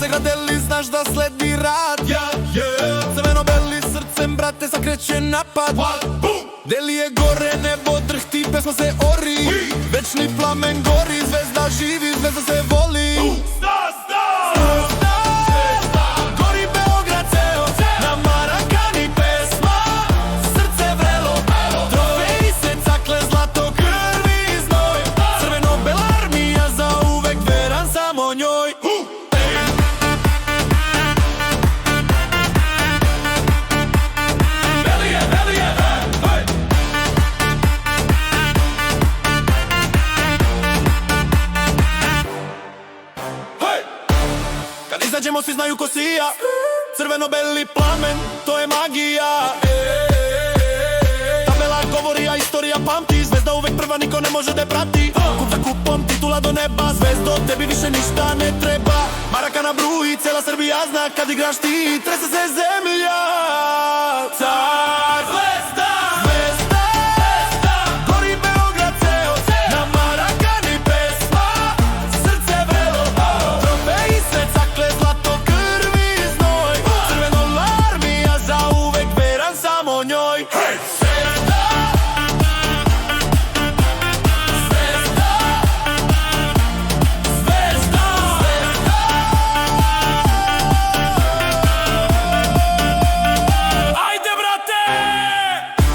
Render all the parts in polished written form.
se gradeli, znaš da sledi rad. Crveno-beli srcem, brate, sakreće napad. Deli je gore, nebo drhti, pesma se ori. Večni plamen gori, zvezda živi, zvezda se voli. Gori Beograd ceo, na Marakani pesma. Srce vrelo, trofeji se cakle, zlato, krvi i znoj. Crveno-bela armija, za uvek veran samo njoj. Kad izađemo svi znaju ko sija. Crveno-beli plamen, to je magija. Tabela govori, a istorija pamti. Zvezda uvek prva, niko ne može da prati. Kup za kupom, titula do neba. Zvezdo, tebi više ništa ne treba. Marakana bruji, cela Srbija zna. Kad igraš ti, trese se zemlja. Car Zvezda, gori Beograd ceo, na Marakani pesma. Srce vrelo, trofeji se cakle, zlato, krvi i znoj. Crvena armija, za uvek veran samo njoj.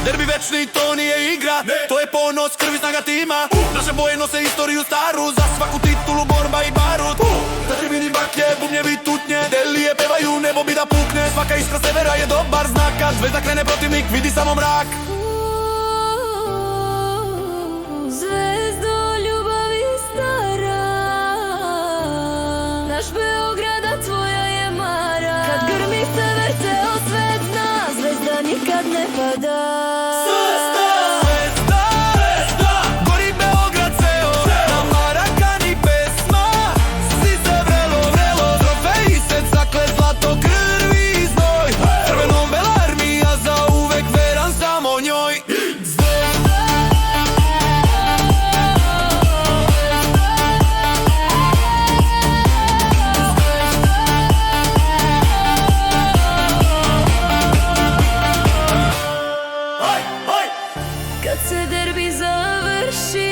Derbi večni, to nije igra, to je ponos, krvi, snaga tima. Naše boje nose istoriju staru, za svaku titulu borba i barut. Na tribini baklje, bubnjevi, tutnje, delije pevaju, nebo bi da pukne. Svaka iskra severa je dobar znak, kad zvezda krene protivnik, vidi samo mrak. Zvezdo ljubavi stara, naš Beograd, a tvoja je Mara. Kad grmi sever, ceo svet zna, zvezda nikad ne pada. Gori Beograd ceo, na Marakani pesma. Svi se vrelo, trofeji se cakle, zlato, krvi i znoj. Crveno-bela armija, za uvek veran samo njoj. Kad se derbi završi,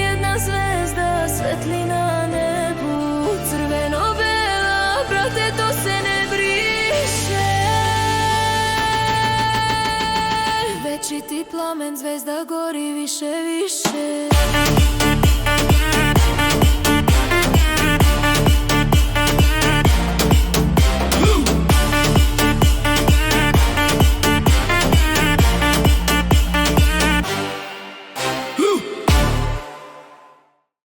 jedna zvezda svetli na nebu. Crveno-bela, brate, to se ne briše. Večiti plamen, zvezda gori više, više.